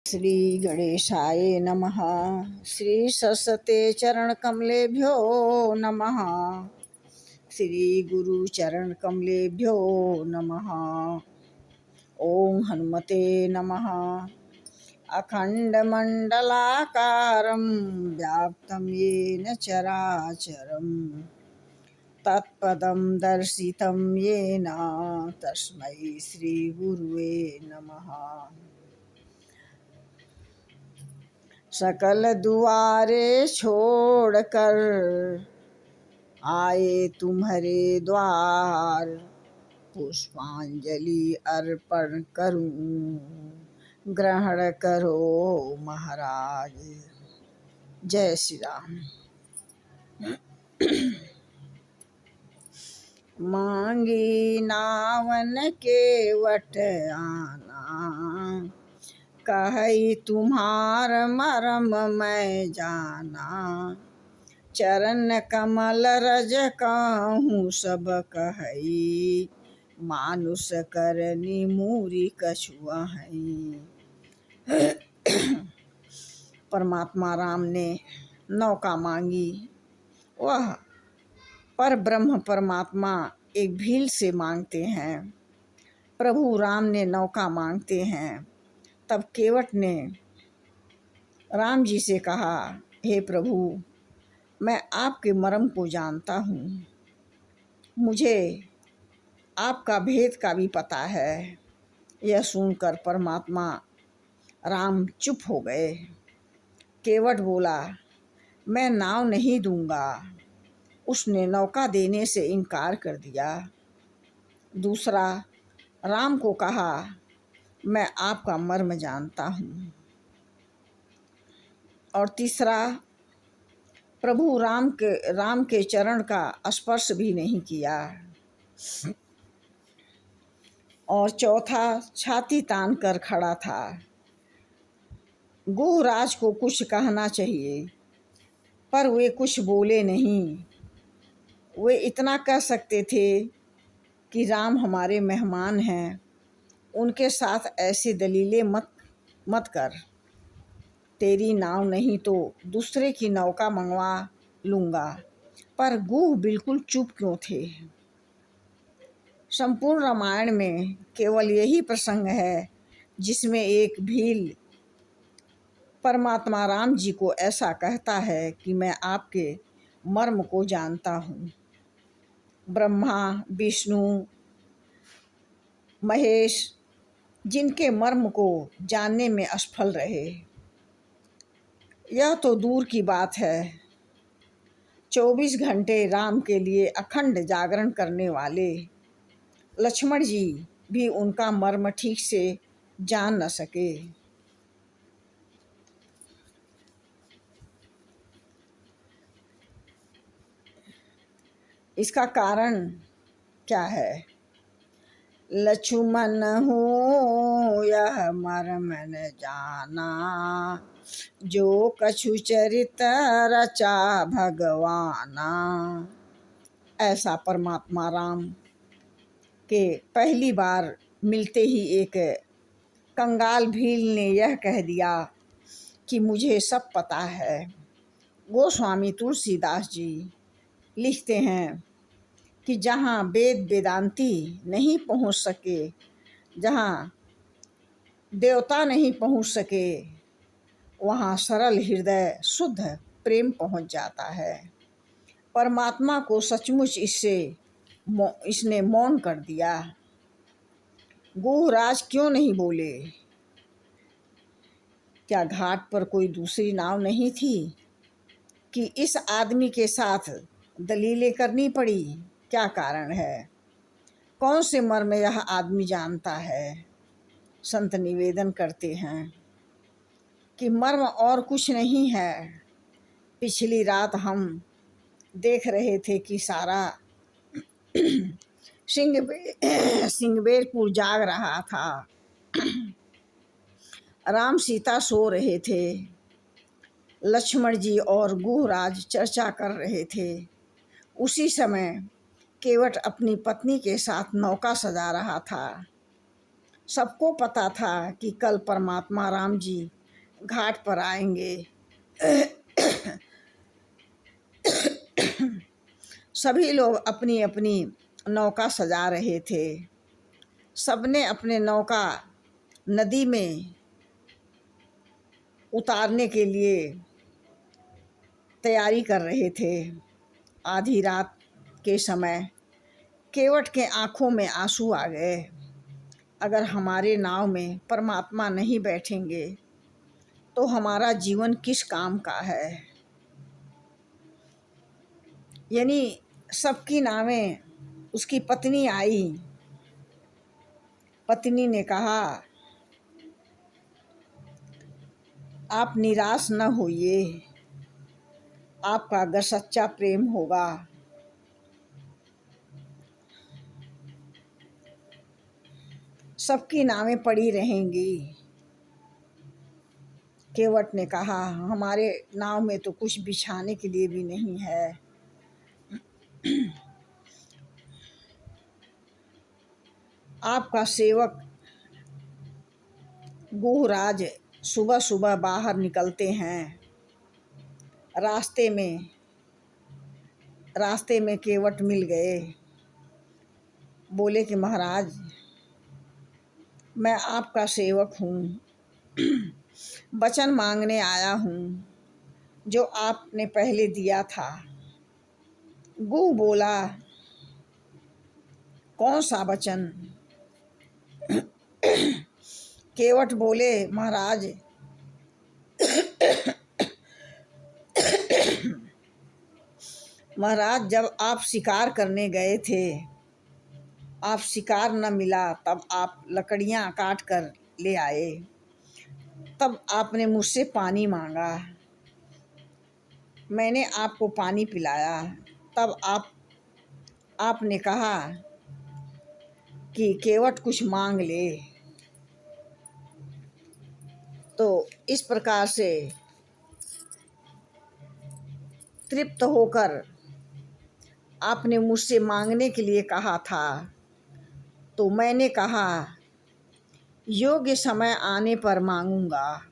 श्री गणेशाय नमः। श्री सरस्वते चरण कमलेभ्यो नमः। श्री गुरु चरण कमलेभ्यो नमः। ओम हनुमते नमः। अखंडमंडलाकारं व्याप्तं येन चराचरं तत्पदं दर्शितं येन तस्मै श्री गुरुवे नमः। सकल दुआरे छोड़कर आए तुम्हारे द्वार, पुष्पांजलि अर्पण करूं ग्रहण करो महाराज। जय श्री राम। मांगी नावन के वट आना, कही तुम्हार मरम मैं जाना। चरण कमल रज कहूँ सब कही, मानुष करनी मूरी कछुआ है। परमात्मा राम ने नौका मांगी। वह पर ब्रह्म परमात्मा एक भील से मांगते हैं। प्रभु राम ने नौका मांगते हैं। तब केवट ने राम जी से कहा, हे प्रभु, मैं आपके मर्म को जानता हूँ, मुझे आपका भेद का भी पता है। यह सुनकर परमात्मा राम चुप हो गए। केवट बोला, मैं नाव नहीं दूंगा। उसने नौका देने से इनकार कर दिया। दूसरा राम को कहा, मैं आपका मर्म जानता हूँ। और तीसरा प्रभु राम के चरण का स्पर्श भी नहीं किया। और चौथा छाती तान कर खड़ा था। गुहराज को कुछ कहना चाहिए, पर वे कुछ बोले नहीं। वे इतना कह सकते थे कि राम हमारे मेहमान हैं, उनके साथ ऐसी दलीलें मत कर। तेरी नाव नहीं तो दूसरे की नौका मंगवा लूँगा। पर गुह बिल्कुल चुप क्यों थे? संपूर्ण रामायण में केवल यही प्रसंग है जिसमें एक भील परमात्मा राम जी को ऐसा कहता है कि मैं आपके मर्म को जानता हूँ। ब्रह्मा, विष्णु, महेश जिनके मर्म को जानने में असफल रहे, यह तो दूर की बात है, 24 घंटे राम के लिए अखंड जागरण करने वाले लक्ष्मण जी भी उनका मर्म ठीक से जान न सके। इसका कारण क्या है? लक्ष्मण हो यह मर्म न जाना, जो कछु चरित रचा भगवाना। ऐसा परमात्मा राम के पहली बार मिलते ही एक कंगाल भील ने यह कह दिया कि मुझे सब पता है। गोस्वामी तुलसीदास जी लिखते हैं कि जहाँ वेद वेदांती नहीं पहुँच सके, जहाँ देवता नहीं पहुँच सके, वहाँ सरल हृदय शुद्ध प्रेम पहुँच जाता है। परमात्मा को सचमुच इसने मौन कर दिया। गुहराज क्यों नहीं बोले? क्या घाट पर कोई दूसरी नाव नहीं थी कि इस आदमी के साथ दलीलें करनी पड़ी? क्या कारण है? कौन से मर्म यह आदमी जानता है? संत निवेदन करते हैं कि मर्म और कुछ नहीं है। पिछली रात हम देख रहे थे कि सारा सिंगबेरपुर जाग रहा था। राम सीता सो रहे थे। लक्ष्मण जी और गुहराज चर्चा कर रहे थे। उसी समय केवट अपनी पत्नी के साथ नौका सजा रहा था। सबको पता था कि कल परमात्मा राम जी घाट पर आएंगे। सभी लोग अपनी अपनी नौका सजा रहे थे। सबने अपने नौका नदी में उतारने के लिए तैयारी कर रहे थे। आधी रात के समय केवट के आँखों में आंसू आ गए। अगर हमारे नाव में परमात्मा नहीं बैठेंगे तो हमारा जीवन किस काम का है। यानी सबकी नावें, उसकी पत्नी आई। पत्नी ने कहा, आप निराश न होइए, आपका अगर सच्चा प्रेम होगा सबकी नावें पड़ी रहेंगी। केवट ने कहा, हमारे नाव में तो कुछ बिछाने के लिए भी नहीं है। आपका सेवक गुहराज सुबह सुबह बाहर निकलते हैं। रास्ते में केवट मिल गए। बोले कि महाराज, मैं आपका सेवक हूँ, वचन मांगने आया हूँ जो आपने पहले दिया था। गुह बोला, कौन सा वचन? केवट बोले, महाराज, महाराज, जब आप शिकार करने गए थे, आप शिकार न मिला, तब आप लकड़ियाँ काट कर ले आए। तब आपने मुझसे पानी मांगा, मैंने आपको पानी पिलाया। तब आपने कहा कि केवट कुछ मांग ले। तो इस प्रकार से तृप्त होकर आपने मुझसे मांगने के लिए कहा था। तो मैंने कहा, योग्य समय आने पर मांगूंगा।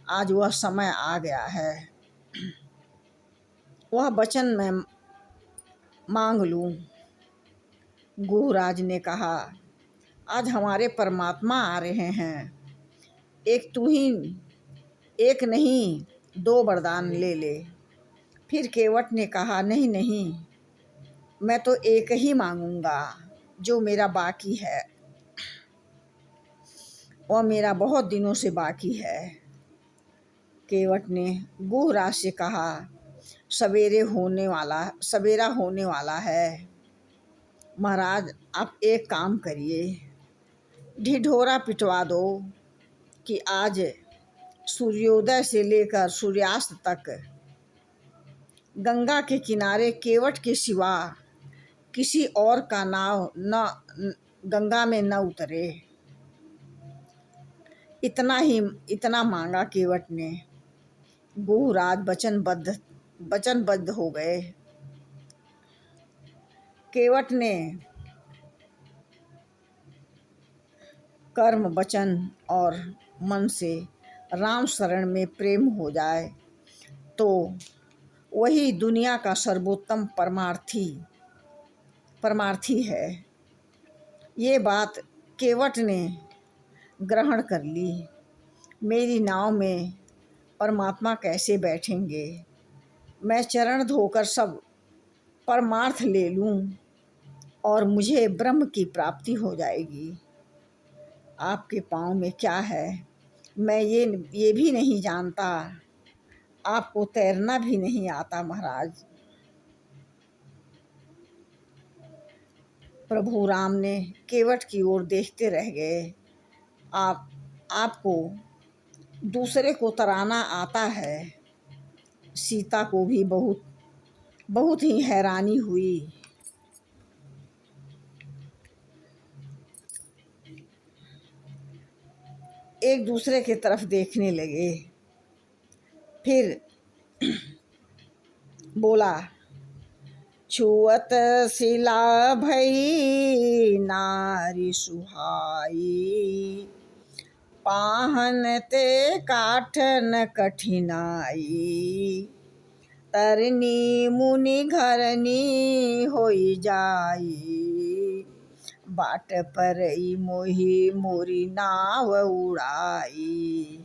आज वह समय आ गया है, वह वचन मैं मांग लूं। गुहराज ने कहा, आज हमारे परमात्मा आ रहे हैं, एक तू ही, एक नहीं, दो वरदान ले ले। फिर केवट ने कहा, नहीं नहीं, मैं तो एक ही मांगूंगा जो मेरा बाकी है, वह मेरा बहुत दिनों से बाकी है। केवट ने गुहराज से कहा, सवेरा होने वाला है। महाराज, आप एक काम करिए, ढिढोरा पिटवा दो कि आज सूर्योदय से लेकर सूर्यास्त तक गंगा के किनारे केवट के सिवा किसी और का नाव न गंगा में न उतरे। इतना मांगा केवट ने। गुहराज वचनबद्ध हो गए। केवट ने कर्म, वचन और मन से राम शरण में प्रेम हो जाए तो वही दुनिया का सर्वोत्तम परमार्थी है। ये बात केवट ने ग्रहण कर ली। मेरी नाव में परमात्मा कैसे बैठेंगे? मैं चरण धोकर सब परमार्थ ले लूं और मुझे ब्रह्म की प्राप्ति हो जाएगी। आपके पाँव में क्या है मैं ये भी नहीं जानता। आपको तैरना भी नहीं आता महाराज। प्रभु राम ने केवट की ओर देखते रह गए। आपको दूसरे को तराना आता है। सीता को भी बहुत ही हैरानी हुई। एक दूसरे की तरफ देखने लगे। फिर बोला, छुअत शिला भई नारी सुहाई, पाहन ते काठ न कठिनाई, तरनी मुनि घरनी होई जाई, बाट पर मोही मोरी नाव उड़ाई।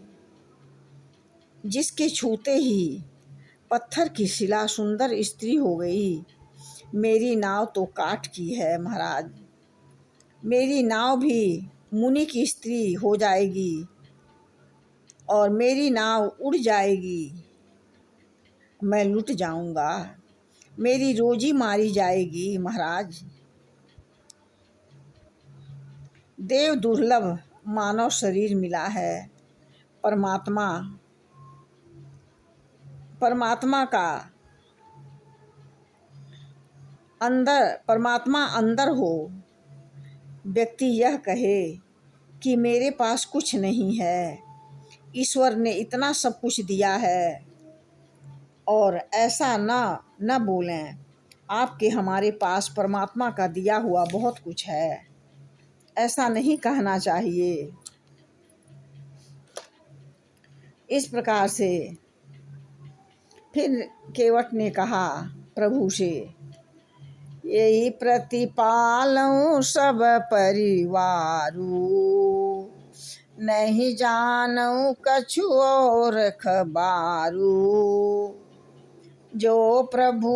जिसके छूते ही पत्थर की शिला सुंदर स्त्री हो गई, मेरी नाव तो काठ की है महाराज, मेरी नाव भी मुनि की स्त्री हो जाएगी और मेरी नाव उड़ जाएगी, मैं लुट जाऊंगा, मेरी रोजी मारी जाएगी महाराज। देव दुर्लभ मानव शरीर मिला है, परमात्मा का परमात्मा अंदर हो, व्यक्ति यह कहे कि मेरे पास कुछ नहीं है, ईश्वर ने इतना सब कुछ दिया है, और ऐसा न बोलें आपके हमारे पास परमात्मा का दिया हुआ बहुत कुछ है, ऐसा नहीं कहना चाहिए। इस प्रकार से फिर केवट ने कहा प्रभु से, यही प्रतिपालूं सब परिवारू, नहीं जानूं कछु और खबारू, जो प्रभु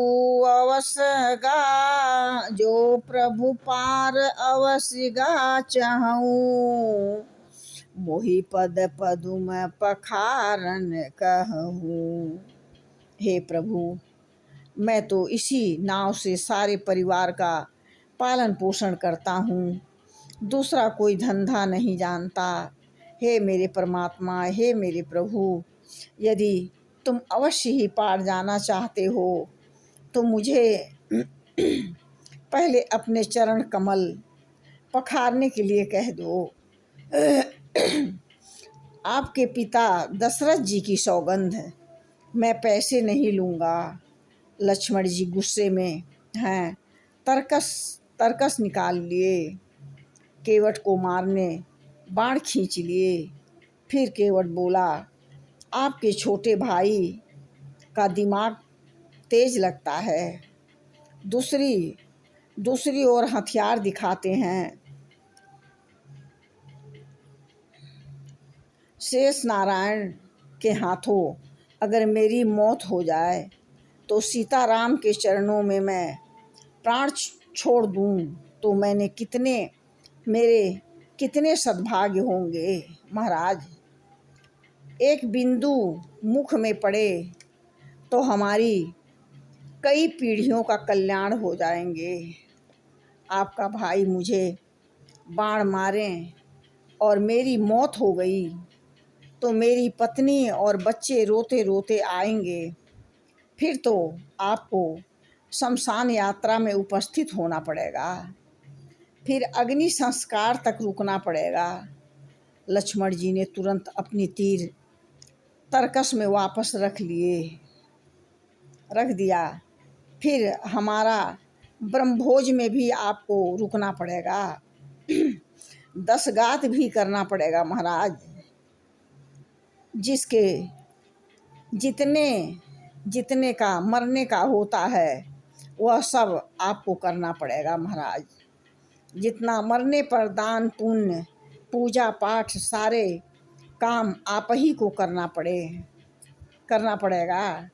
पार अवश्य गा चाहूं, मोहि पद पदुम पखारन कहूँ। हे प्रभु, मैं तो इसी नाव से सारे परिवार का पालन पोषण करता हूँ, दूसरा कोई धंधा नहीं जानता। हे मेरे परमात्मा, हे मेरे प्रभु, यदि तुम अवश्य ही पार जाना चाहते हो तो मुझे पहले अपने चरण कमल पखारने के लिए कह दो। आपके पिता दशरथ जी की सौगंध है, मैं पैसे नहीं लूँगा। लक्ष्मण जी गुस्से में हैं, तरकस निकाल लिए, केवट को मारने बाण खींच लिए। फिर केवट बोला, आपके छोटे भाई का दिमाग तेज लगता है, दूसरी ओर हथियार दिखाते हैं। शेष नारायण के हाथों अगर मेरी मौत हो जाए तो सीताराम के चरणों में मैं प्राण छोड़ दूं तो मेरे कितने सद्भाग्य होंगे महाराज। एक बिंदु मुख में पड़े तो हमारी कई पीढ़ियों का कल्याण हो जाएंगे। आपका भाई मुझे बाण मारें और मेरी मौत हो गई तो मेरी पत्नी और बच्चे रोते रोते आएंगे, फिर तो आपको शमशान यात्रा में उपस्थित होना पड़ेगा, फिर अग्नि संस्कार तक रुकना पड़ेगा। लक्ष्मण जी ने तुरंत अपनी तीर तरकस में वापस रख दिया। फिर हमारा ब्रह्मभोज में भी आपको रुकना पड़ेगा, 10 गात भी करना पड़ेगा महाराज। जिसके जितने का मरने का होता है वह सब आपको करना पड़ेगा महाराज। जितना मरने पर दान पुण्य पूजा पाठ सारे काम आप ही को करना पड़ेगा।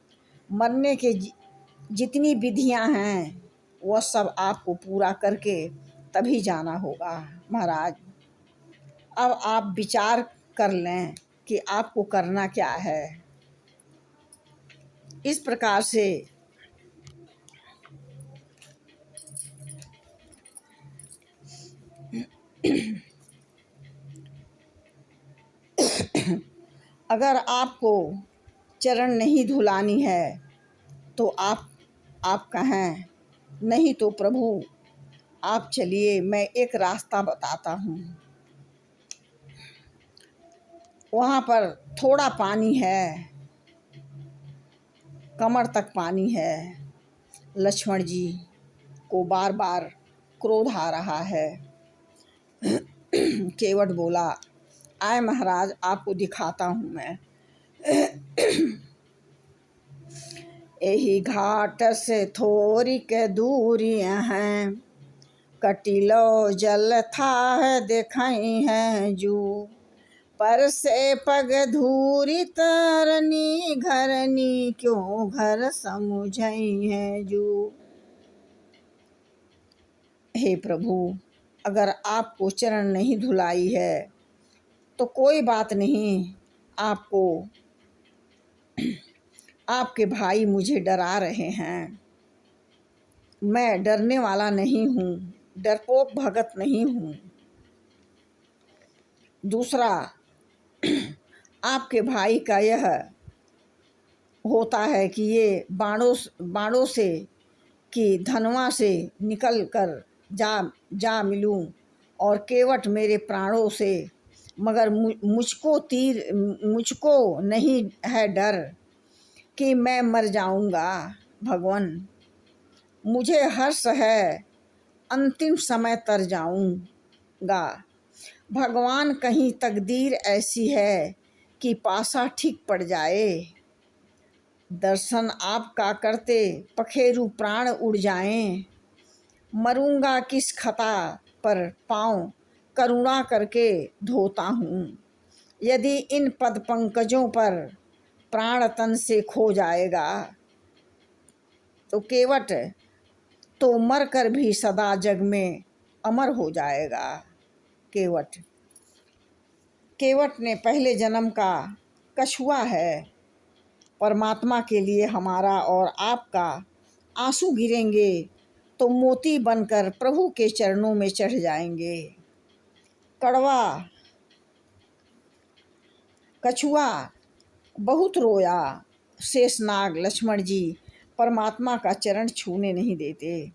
मरने के जितनी विधियां हैं वह सब आपको पूरा करके तभी जाना होगा महाराज। अब आप विचार कर लें कि आपको करना क्या है। इस प्रकार से अगर आपको चरण नहीं धुलानी है तो आप कहें, नहीं तो प्रभु आप चलिए, मैं एक रास्ता बताता हूँ। वहाँ पर थोड़ा पानी है, कमर तक पानी है। लक्ष्मण जी को बार बार क्रोध आ रहा है। केवट बोला, आए महाराज, आपको दिखाता हूँ मैं। यही घाट से थोड़ी के दूरियाँ हैं, कटिलो जल था देखई है जू, पर से पग धूरी तरनी घरनी, क्यों घर समुझई है जू। हे प्रभु, अगर आपको चरण नहीं धुलाई है तो कोई बात नहीं, आपको आपके भाई मुझे डरा रहे हैं। मैं डरने वाला नहीं हूँ, डरपोक भगत नहीं हूँ। दूसरा, आपके भाई का यह होता है कि ये बाणों से कि धनवा से निकल कर जा मिलूं, और केवट मेरे प्राणों से, मगर मुझको नहीं है डर कि मैं मर जाऊंगा। भगवान, मुझे हर्ष है, अंतिम समय तर जाऊंगा। भगवान, कहीं तकदीर ऐसी है कि पासा ठीक पड़ जाए, दर्शन आपका करते पखेरु प्राण उड़ जाएं। मरूंगा किस खता पर पाँव करुणा करके धोता हूँ, यदि इन पद पंकजों पर प्राण तन से खो जाएगा तो केवट तो मर कर भी सदा जग में अमर हो जाएगा। केवट ने पहले जन्म का कछुआ है। परमात्मा के लिए हमारा और आपका आंसू गिरेंगे तो मोती बनकर प्रभु के चरणों में चढ़ जाएंगे। कड़वा कछुआ बहुत रोया। शेषनाग लक्ष्मण जी परमात्मा का चरण छूने नहीं देते।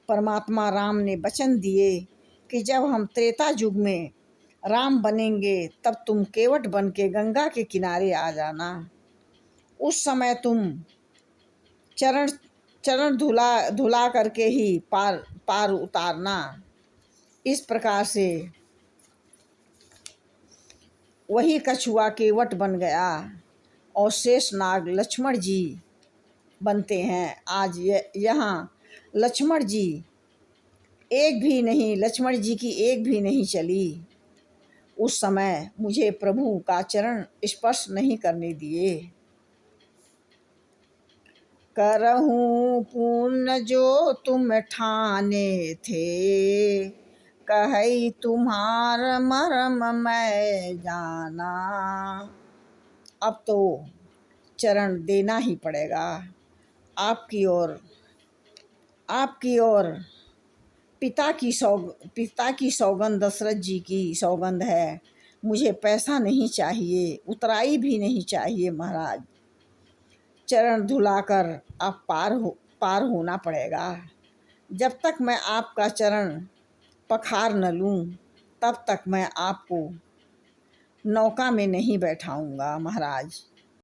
परमात्मा राम ने वचन दिए कि जब हम त्रेता युग में राम बनेंगे तब तुम केवट बन के गंगा के किनारे आ जाना। उस समय तुम चरण धुला करके ही पार उतारना। इस प्रकार से वही कछुआ केवट बन गया और शेषनाग लक्ष्मण जी बनते हैं। आज यहाँ लक्ष्मण जी लक्ष्मण जी की एक भी नहीं चली। उस समय मुझे प्रभु का चरण स्पर्श नहीं करने दिए। करहूँ पुण्य जो तुम ठाने थे, कही तुम्हार मर्म मैं जाना। अब तो चरण देना ही पड़ेगा। आपकी ओर पिता की सौगंध, दशरथ जी की सौगंध है। मुझे पैसा नहीं चाहिए, उतराई भी नहीं चाहिए महाराज। चरण धुलाकर आप पार होना पड़ेगा। जब तक मैं आपका चरण पखार न लूं तब तक मैं आपको नौका में नहीं बैठाऊंगा महाराज।